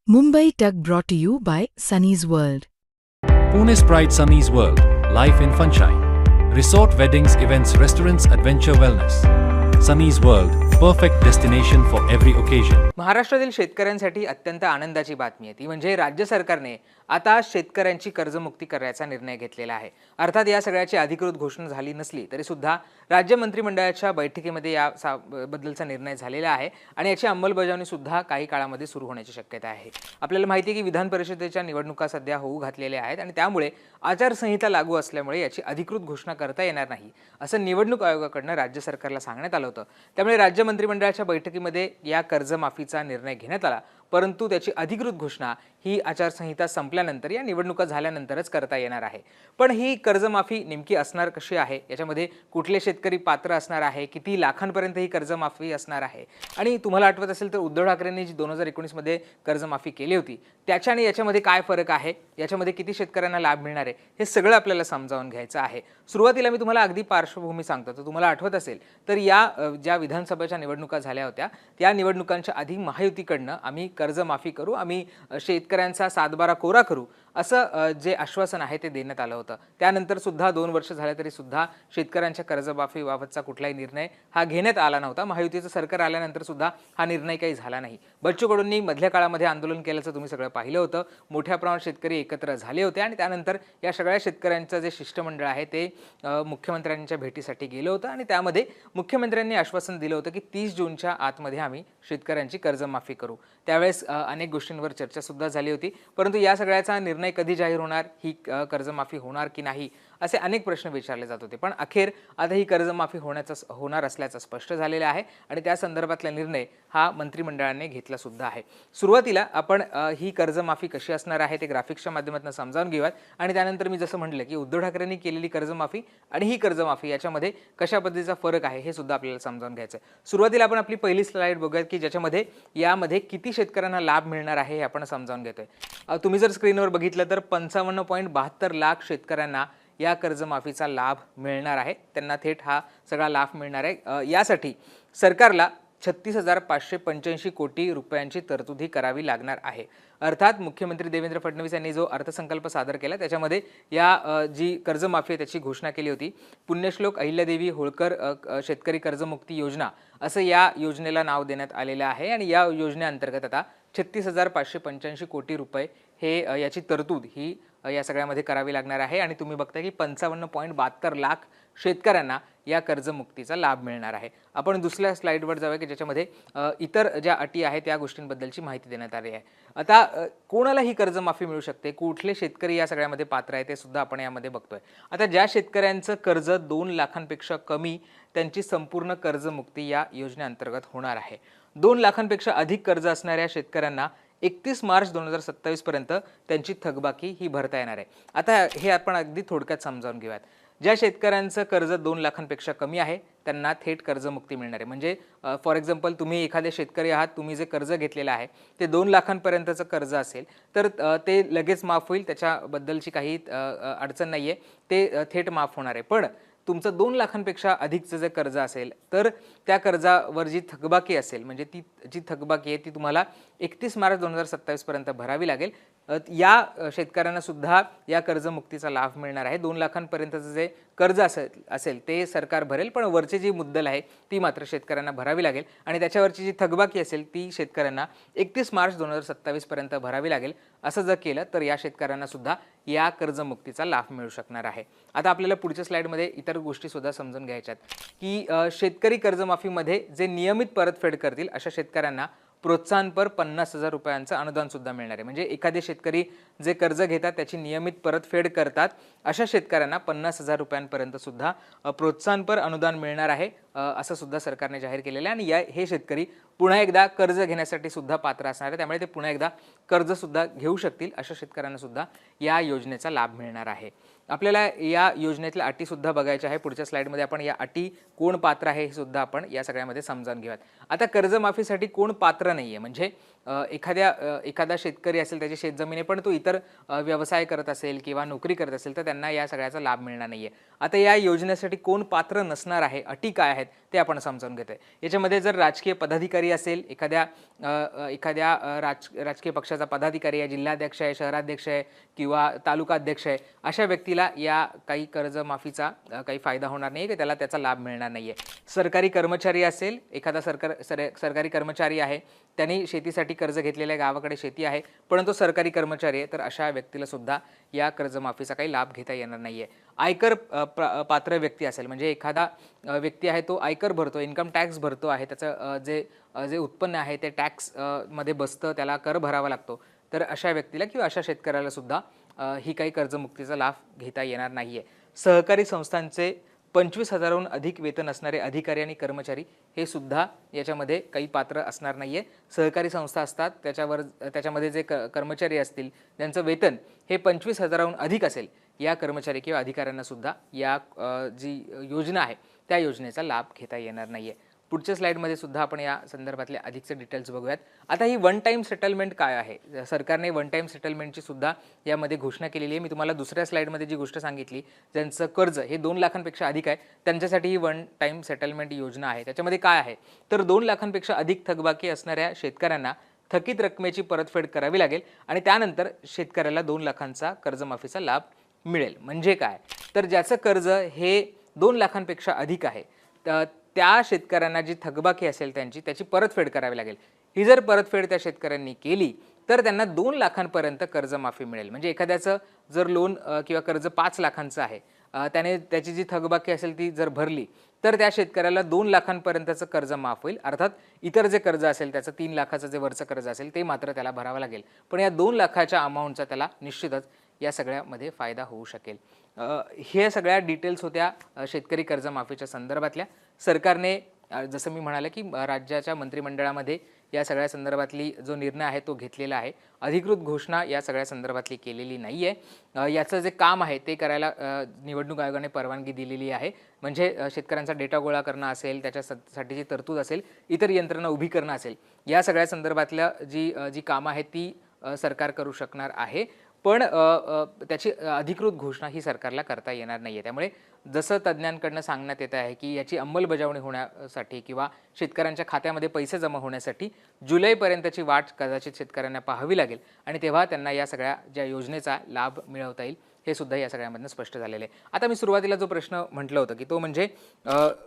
Mumbai Tug brought to you by Sunny's World. Pune's Pride Sunny's World, Life in Funshine. Resort weddings, events, restaurants, adventure wellness. Sunny's World, perfect destination for every occasion. महाराष्ट्रातील शेतकऱ्यांसाठी अत्यंत आनंदाची बातमी आहे ती म्हणजे राज्य सरकारने आता शेतकऱ्यांची कर्जमुक्ती करण्याचा निर्णय घेतलेला आहे। अर्थात या सगळ्याची अधिकृत घोषणा झाली नसली तरी सुद्धा राज्य मंत्रिमंडळाच्या बैठकीमध्ये या बद्दलचा निर्णय झालेला आहे आणि याची अंमलबजावणी सुद्धा काही काळामध्ये सुरू होण्याची शक्यता आहे। आपल्याला माहिती आहे की विधान परिषदेच्या निवडणुका सध्या होऊ घातलेल्या आहेत आणि त्यामुळे आचारसंहिता लागू असल्यामुळे याची अधिकृत घोषणा करता येणार नाही असं निवडणूक आयोगाकडून राज्य सरकारला सांगण्यात आलं होतं। त्यामुळे राज्य मंत्रिमंडळाच्या बैठकीमध्ये या कर्जमाफीचा निर्णय घेण्यात आला, परंतु त्याची अधिकृत घोषणा ही आचारसंहिता संपल्यानंतर या निवडणुका झाल्यानंतरच करता येणार आहे। पण ही कर्जमाफी नेमकी असणार कशी आहे, याच्यामध्ये कुठले शेतकरी पात्र असणार आहे, किती लाखांपर्यंत ही कर्जमाफी असणार आहे आणि तुम्हाला आठवत असेल तर उद्धव ठाकरेंनी जी 2019 मध्ये कर्जमाफी केली होती त्याच्या आणि याच्यामध्ये काय फरक आहे, याच्यामध्ये किती शेतकऱ्यांना लाभ मिळणार आहे, हे सगळं आपल्याला समजावून घ्यायचं आहे। सुरुवातीला मी तुम्हाला अगदी पार्श्वभूमी सांगतो, तर तुम्हाला आठवत असेल तर या ज्या विधानसभेच्या निवडणुका झाल्या होत्या त्या निवडणुकांच्या आधी महायुतीकडनं आम्ही कर्जमाफी करू, आम्ही शेतकऱ्यांचा सातबारा कोरा करू असं जे आश्वासन आहे ते देण्यात आलं होतं। त्यानंतर सुद्धा 2 वर्ष झाले तरी सुद्धा शेतकऱ्यांच्या कर्जमाफीबाबतचा कुठलाही निर्णय हा घेण्यात आला नव्हता। महायुतीचं सरकार आल्यानंतर सुद्धा हा निर्णय काही झाला नाही। बच्चू कडूंनी मधल्या काळामध्ये आंदोलन केल्याचं तुम्ही सगळं पाहिलं होतं। मोठ्या प्रमाणात शेतकरी एकत्र झाले होते आणि त्यानंतर या सगळ्या शेतकऱ्यांचं जे शिष्टमंडळ आहे ते मुख्यमंत्र्यांच्या भेटीसाठी गेलं होतं आणि त्यामध्ये मुख्यमंत्र्यांनी आश्वासन दिलं होतं की 30 जूनच्या आतमध्ये आम्ही शेतकऱ्यांची कर्जमाफी करू। त्यावेळेस अनेक गोष्टींवर चर्चा सुद्धा झाली होती, परंतु या सगळ्याचा निर्णय कधी जाहीर होणार, ही कर्जमाफी होणार की नाही असे अनेक प्रश्न विचारले जात होते। पण अखेर आता ही कर्जमाफी होणार असल्याचं स्पष्ट झालेलं आहे आणि त्या संदर्भातला निर्णय हा मंत्रिमंडळाने घेतला सुद्धा आहे। सुरुवातीला आपण ही कर्जमाफी कशी असणार आहे ते ग्राफिक्सच्या माध्यमातून समजावून घेऊयात आणि त्यानंतर मी जसं म्हटलं की उद्धव ठाकरेंनी केलेली कर्जमाफी आणि ही कर्जमाफी याच्यामध्ये कशा पद्धतीचा फरक आहे हे सुद्धा आपल्याला समजावून घ्यायचं आहे। सुरुवातीला आपण आपली पहिली स्लाइड बघूयात की ज्याच्यामध्ये यामध्ये किती शेतकऱ्यांना लाभ मिळणार आहे हे आपण समजावून घेतोय। तुम्ही जर स्क्रीनवर बघितलं तर 55.72 लाख शेतकऱ्यांना या कर्जमाफीचा लाभ मिळणार आहे, त्यांना थेट हा सगळा लाभ मिळणार आहे। यासाठी सरकारला 36,585 कोटी रुपयांची तरतूद करावी लागणार आहे। अर्थात मुख्यमंत्री देवेंद्र फडणवीस यांनी जो अर्थसंकल्प सादर केला त्याच्यामध्ये या जी कर्जमाफी आहे त्याची घोषणा केली होती। पुण्यश्लोक अहिल्यादेवी होळकर शेतकरी कर्जमुक्ती योजना असं या योजनेला नाव देण्यात आलेलं आहे आणि या योजनेअंतर्गत आता 36,585 कोटी रुपये हे याची तरतूद ही या सगळ्यामध्ये करावी लागणार आहे आणि तुम्ही बघताय की 55.72 लाख शेतकऱ्यांना या कर्जमुक्तीचा लाभ मिळणार आहे। आपण दुसऱ्या स्लाइडवर जाऊया की ज्याच्यामध्ये इतर ज्या अटी आहेत त्या गोष्टींबद्दलची माहिती देण्यात आली आहे। आता कोणाला ही कर्जमाफी मिळू शकते, कुठले शेतकरी या सगळ्यामध्ये पात्र आहे ते सुद्धा आपण यामध्ये बघतोय। आता ज्या शेतकऱ्यांचं कर्ज 2 लाखांपेक्षा कमी, त्यांची संपूर्ण कर्जमुक्ती या योजनेअंतर्गत होणार आहे। 2 लाखांपेक्षा अधिक कर्ज असणाऱ्या शेतकऱ्यांना 31 मार्च 2027 पर्यंत त्यांची थकबाकी ही भरता येणार आहे। आता हे आपण अगदी थोडक्यात समजावून घेऊयात। ज्या शेतकऱ्यांचं कर्ज 2 लाखांपेक्षा कमी आहे त्यांना थेट कर्जमुक्ती मिळणार आहे। म्हणजे फॉर एक्झाम्पल तुम्ही एखादे शेतकरी आहात, तुम्ही जे कर्ज घेतलेलं आहे ते 2 लाखांपर्यंतचं कर्ज असेल तर ते लगेच माफ होईल, त्याच्याबद्दलची काही अडचण नाहीये, ते थेट माफ होणार आहे। पण तुमचं 2 लाखांपेक्षा अधिकचं जे कर्ज असेल तर त्या कर्जावर जी थकबाकी असेल, म्हणजे ती जी थकबाकी आहे ती तुम्हाला 31 मार्च 2027 पर्यंत भरावी लागेल। या शेतकऱ्यांना सुद्धा या कर्जमुक्तीचा लाभ मिळणार आहे। 2 लाखांपर्यंतचं जे कर्ज असेल ते सरकार भरेल, पण वरची जी मुद्दल आहे ती मात्र शेतकऱ्यांना भरावी लागेल आणि त्याच्यावरची जी थकबाकी असेल ती शेतकऱ्यांना 31 मार्च 2027 पर्यंत भरावी लागेल। असं जर केलं तर या शेतकऱ्यांना सुद्धा या कर्जमुक्तीचा लाभ मिळू शकणार आहे। आता आपल्याला पुढच्या स्लाइडमध्ये इतर गोष्टी सुद्धा समजून घ्यायच्यात की शेतकरी कर्जमाफीमध्ये जे नियमित परतफेड करतील अशा शेतकऱ्यांना प्रोत्साहनपर 50,000 रुपयांचं अनुदान सुद्धा मिळणार आहे। म्हणजे एखादे शेतकरी जे कर्ज घेतात त्याची नियमित परतफेड करतात अशा शेतकऱ्यांना 50,000 रुपयांपर्यंत सुद्धा प्रोत्साहनपर अनुदान मिळणार आहे असं सुद्धा सरकारने जाहीर केलेलं आहे। आणि हे शेतकरी पुन्हा एकदा कर्ज घेण्यासाठी सुद्धा पात्र असणार आहे, त्यामुळे ते पुन्हा एकदा कर्ज सुद्धा घेऊ शकतील अशा शेतकऱ्यांना सुद्धा या योजनेचा लाभ मिळणार आहे। आपल्याला या योजनेतल्या अटी सुद्धा बघायच्या आहे। पुढच्या स्लाइडमध्ये आपण या अटी कोण पात्र आहे हे सुद्धा आपण या सगळ्यामध्ये समजावून घेऊयात। आता कर्जमाफीसाठी कोण पात्र नाहीये, म्हणजे एखादा शेतकरी असेल, त्याची शेतजमीन आहे, पण तो इतर व्यवसाय करत असेल किंवा नोकरी करत असेल, तर त्यांना या सगळ्याचा लाभ मिळणार नाहीये. आता या योजनेसाठी कोण पात्र नसणार आहे, अटी काय आहेत ते आपण समजावून घेतोय. याच्यामध्ये जर राजकीय पदाधिकारी असेल, एखाद्या राजकीय पक्षाचा पदाधिकारी आहे, जिल्हाध्यक्ष आहे, शहराध्यक्ष आहे किंवा तालुका अध्यक्ष आहे, अशा व्यक्तीला या काही कर्जमाफीचा काही फायदा होणार नाही, की त्याचा लाभ मिळणार नाहीये. सरकारी कर्मचारी असेल, एखादा सरकारी कर्मचारी आहे, त्यांनी शेतीसाठी कर्ज घेतलेलं आहे, गावाकडे शेती आहे, परंतु सरकारी कर्मचारी आहे, तर अशा व्यक्तीला सुद्धा या कर्जमाफीचा काही लाभ घेता येणार नाहीये. आयकर पात्र व्यक्ती असेल, म्हणजे एखादा व्यक्ती आहे, तो आयकर भरतो, इन्कम टॅक्स भरतो आहे, त्याचं जे उत्पन्न आहे ते टॅक्स मध्ये बसतं, त्याला कर भरावा लागतो, तर अशा व्यक्तीला किंवा अशा शेतकऱ्याला सुद्धा ही काही कर्जमुक्तीचा लाभ घेता येणार नाहीये. सहकारी संस्थांचे 25,000हून अधिक वेतन असणारे अधिकारी आणि कर्मचारी हे सुद्धा याच्यामध्ये काही पात्र असणार नाहीये. सहकारी संस्था असतात, त्याच्यामध्ये जे कर्मचारी असतील, त्यांचं वेतन हे 25,000हून अधिक असेल, या कर्मचारी किंवा अधिकाऱ्यांना सुद्धा या जी योजना आहे त्या योजनेचा लाभ घेता येणार नाहीये. पुढच्या स्लाइडमध्ये सुद्धा आपण या संदर्भातले अधिकचे डिटेल्स बघूयात. आता ही वन टाइम सेटलमेंट काय आहे? सरकारने वन टाइम सेटलमेंटची सुद्धा यामध्ये घोषणा केलेली आहे. मी तुम्हाला दुसऱ्या स्लाइडमध्ये जी गोष्ट सांगितली, ज्यांचं कर्ज हे 2 लाखांपेक्षा अधिक आहे, त्यांच्यासाठी ही वन टाइम सेटलमेंट योजना आहे. त्याच्यामध्ये काय आहे, तर 2 लाखांपेक्षा अधिक थकबाकी असणाऱ्या शेतकऱ्यांना थकीत रकमेची परतफेड करावी लागेल आणि त्यानंतर शेतकऱ्याला 2 लाखांचा कर्जमाफीचा लाभ मिळेल. म्हणजे काय, तर ज्याचं कर्ज हे 2 लाखांपेक्षा अधिक आहे, त्या शेतकऱ्यांना जी थकबाकी असेल त्याची परतफेड करावी लागेल. ही जर परतफेड त्या शेतकऱ्यांनी केली तर त्यांना 2 लाखांपर्यंत कर्जमाफी मिळेल. म्हणजे एखाद्याचं जर लोन किंवा कर्ज 5 लाखांचं आहे, त्याने त्याची जी थकबाकी असेल ती जर भरली तर त्या शेतकऱ्याला 2 लाखांपर्यंतचं कर्ज माफ होईल. अर्थात इतर जे कर्ज असेल, त्याचं 3 लाखाचं जे वरचं कर्ज असेल ते मात्र त्याला भरावं लागेल, पण या 2 लाखाच्या अमाऊंटचा त्याला निश्चितच या सगळ्यामध्ये फायदा होऊ शकेल. हे सगळ्या डिटेल्स होत्या शेतकरी कर्जमाफीच्या संदर्भातल्या. सरकारने जसं मी म्हणाले की राज्याच्या मंत्रिमंडळामध्ये या सगळ्या संदर्भातली जो निर्णय आहे तो घेतलेला आहे. अधिकृत घोषणा या सगळ्या संदर्भातली केलेली नाही आहे. याचं जे काम आहे ते करायला निवडणूक आयोगाने परवानगी दिलेली आहे. म्हणजे शेतकऱ्यांचा डेटा गोळा करणं असेल, त्याच्यासाठी जी तरतूद असेल, इतर यंत्रणा उभी करणं असेल, या सगळ्या संदर्भातल्या जी कामं आहेत ती सरकार करू शकणार आहे. पण त्याची अधिकृत घोषणा ही सरकारला करता येणार नाहीये. त्यामुळे जसं तज्ज्ञांकडून सांगण्यात येत आहे की याची अंमलबजावणी होण्यासाठी किंवा शेतकऱ्यांच्या खात्यामध्ये पैसे जमा होण्यासाठी जुलैपर्यंतची वाट कदाचित शेतकऱ्यांना पाहावी लागेल आणि तेव्हा त्यांना या सगळ्या ज्या योजनेचा लाभ मिळवता येईल हे सुद्धा या सगळ्यामधून स्पष्ट झालेलं आहे. आता मी सुरुवातीला जो प्रश्न म्हटलं होतं की तो म्हणजे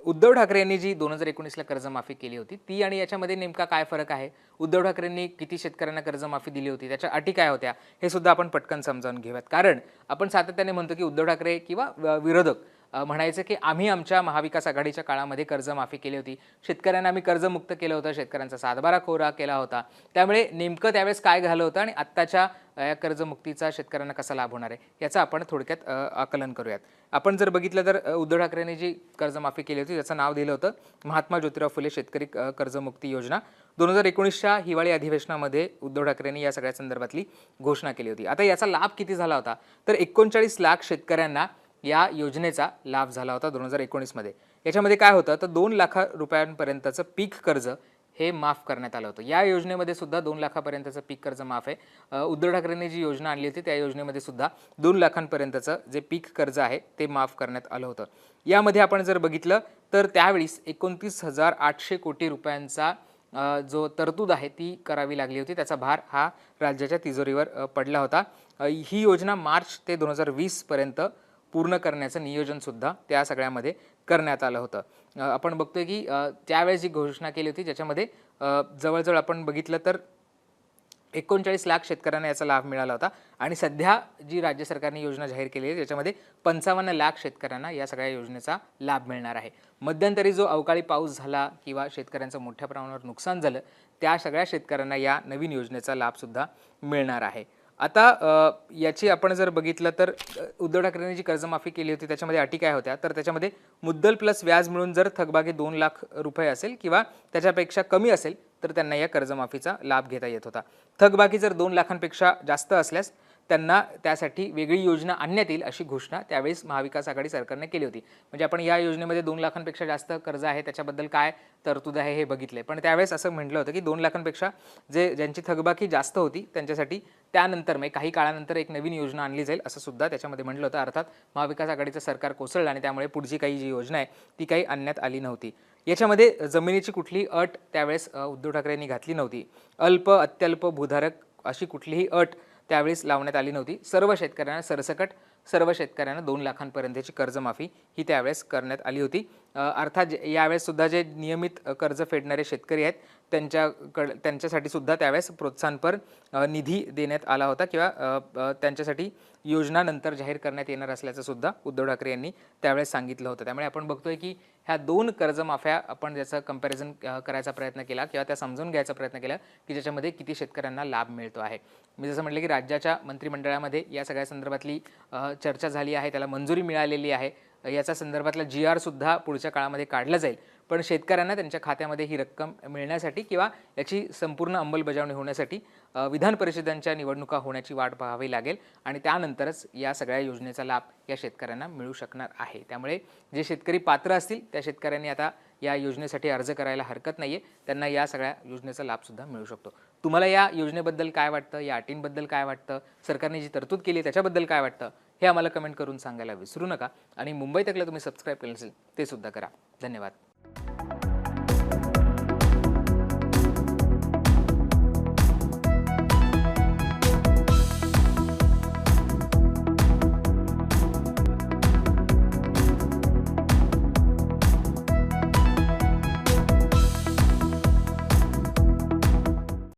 उद्धव ठाकरे यांनी जी 2019ला कर्जमाफी केली होती ती आणि याच्यामध्ये नेमका काय फरक आहे, उद्धव ठाकरेंनी किती शेतकऱ्यांना कर्जमाफी दिली होती, त्याच्या अटी काय होत्या, हे सुद्धा आपण पटकन समजावून घेऊयात. कारण आपण सातत्याने म्हणतो की उद्धव ठाकरे किंवा विरोधक म्हणायचं की आम्ही आमच्या महाविकास आघाडीच्या काळामध्ये कर्जमाफी केली होती, शेतकऱ्यांना आम्ही कर्जमुक्त केलं होतं, शेतकऱ्यांचा सातबारा कोरा केला होता, त्यामुळे नेमकं त्यावेळेस काय झालं होतं आणि आत्ताच्या या कर्जमुक्तीचा शेतकऱ्यांना कसा लाभ होणार आहे याचं आपण थोडक्यात आकलन करूयात. आपण जर बघितलं तर उद्धव ठाकरेंनी जी कर्जमाफी केली होती त्याचं नाव दिलं होतं महात्मा ज्योतिराव फुले शेतकरी कर्जमुक्ती योजना. 2019च्या हिवाळी अधिवेशनामध्ये उद्धव ठाकरेंनी या सगळ्या संदर्भातली घोषणा केली होती. आता याचा लाभ किती झाला होता, तर 39 लाख शेतकऱ्यांना या योजनेचा लाभ झाला होता 2019 मध्ये. याच्यामध्ये काय होतं तर 2 लाख रुपयांपर्यंतचं पीक कर्ज हे माफ करण्यात आलं होतं. या योजनेमध्ये सुद्धा 2 लाखापर्यंतचं पीक कर्ज माफ आहे. उद्धव ठाकरेंनी जी योजना आणली होती त्या योजनेमध्ये सुद्धा 2 लाखांपर्यंतचं जे पीक कर्ज आहे ते माफ करण्यात आलं होतं. यामध्ये आपण जर बघितलं तर त्यावेळेस 29,800 कोटी रुपयांचा जो तरतूद आहे ती करावी लागली होती. त्याचा भार हा राज्याच्या तिजोरीवर पडला होता. ही योजना मार्च ते 2020 पर्यंत पूर्ण करण्याचं नियोजन सुद्धा त्या सगळ्यामध्ये करण्यात आलं होतं. आपण बघतोय की त्यावेळेस जी घोषणा केली होती ज्याच्यामध्ये जवळजवळ आपण बघितलं तर 39 लाख शेतकऱ्यांना याचा लाभ मिळाला होता आणि सध्या जी राज्य सरकारने योजना जाहीर केली आहे त्याच्यामध्ये 55 लाख शेतकऱ्यांना या सगळ्या योजनेचा लाभ मिळणार आहे. मध्यंतरी जो अवकाळी पाऊस झाला किंवा शेतकऱ्यांचं मोठ्या प्रमाणावर नुकसान झालं त्या सगळ्या शेतकऱ्यांना या नवीन योजनेचा लाभ सुद्धा मिळणार आहे. आता याची आपण जर बघितलं तर उद्धव ठाकरेंनी जी कर्जमाफी केली होती त्याच्यामध्ये अटी काय होत्या तर त्याच्यामध्ये मुद्दल प्लस व्याज मिळून जर थकबाकी 2 लाख रुपये असेल किंवा त्याच्यापेक्षा कमी असेल तर त्यांना या कर्जमाफीचा लाभ घेता येत होता. थकबाकी जर 2 लाखांपेक्षा जास्त असल्यास त्यांना त्यासाठी वेगळी योजना आणण्यात येईल अशी घोषणा त्यावेळेस महाविकास आघाडी सरकारने केली होती. म्हणजे आपण या योजनेमध्ये 2 लाखांपेक्षा जास्त कर्ज आहे त्याच्याबद्दल काय तरतूद आहे हे बघितले, पण त्यावेळेस असं म्हटलं होतं की 2 लाखांपेक्षा ज्यांची थकबाकी जास्त होती त्यांच्यासाठी त्यानंतर म्हणजे काही काळानंतर एक नवीन योजना आणली जाईल असं सुद्धा त्याच्यामध्ये म्हटलं होतं. अर्थात महाविकास आघाडीचं सरकार कोसळलं आणि त्यामुळे पुढची काही जी योजना आहे ती काही आणण्यात आली नव्हती. याच्यामध्ये जमिनीची कुठलीही अट त्यावेळेस उद्धव ठाकरे यांनी घातली नव्हती. अल्प अत्यल्प भूधारक अशी कुठलीही अट त्यावेळेस लावण्यात आली नव्हती. सर्व शेतकऱ्यांना सरसकट सर्व शेतकऱ्यांना 2 लाखांपर्यंतची कर्जमाफी ही त्यावेळेस करण्यात आली होती. अर्थात यावेळेस सुद्धा जे नियमित कर्ज फेडणारे शेतकरी आहेत त्यांच्यासाठी सुद्धा त्यावेळेस प्रोत्साहनपर निधी देण्यात आला होता किंवा त्यांच्यासाठी योजना नंतर जाहीर करण्यात येणार असल्याचं सुद्धा उद्धव ठाकरे यांनी त्यावेळेस सांगितलं होतं. त्यामुळे आपण बघतोय की ह्या 2 कर्जमाफ्या आपण ज्याचं कंपॅरिझन करायचा प्रयत्न केला किंवा त्या समजून घ्यायचा प्रयत्न केला की ज्याच्यामध्ये किती शेतकऱ्यांना लाभ मिळतो आहे. मी जसं म्हटलं की राज्याच्या मंत्रिमंडळामध्ये या सगळ्या संदर्भातली चर्चा झाली आहे, त्याला मंजुरी मिळालेली आहे. याचा संदर्भातला GR सुद्धा पुढच्या काळामध्ये काढला जाईल. पण शेतकऱ्यांना त्यांच्या खात्यामध्ये ही रक्कम मिळण्यासाठी किंवा याची संपूर्ण अंमलबजावणी होण्यासाठी विधान परिषदांच्या निवडणुका होण्याची वाट पाहावी लागेल आणि त्यानंतरच या सगळ्या योजनेचा लाभ या शेतकऱ्यांना मिळू शकणार आहे. त्यामुळे जे शेतकरी पात्र असतील त्या शेतकऱ्यांनी आता या योजनेसाठी अर्ज करायला हरकत नाहीये. त्यांना या सगळ्या योजनेचा लाभ सुद्धा मिळू शकतो. तुम्हाला या योजनेबद्दल काय वाटतं, या अटींबद्दल काय वाटतं, सरकारने जी तरतूद केली त्याच्याबद्दल काय वाटतं हे आम्हाला कमेंट करून सांगायला विसरू नका आणि मुंबई तकला तुम्ही सबस्क्राईब केलं असेल ते सुद्धा करा. धन्यवाद.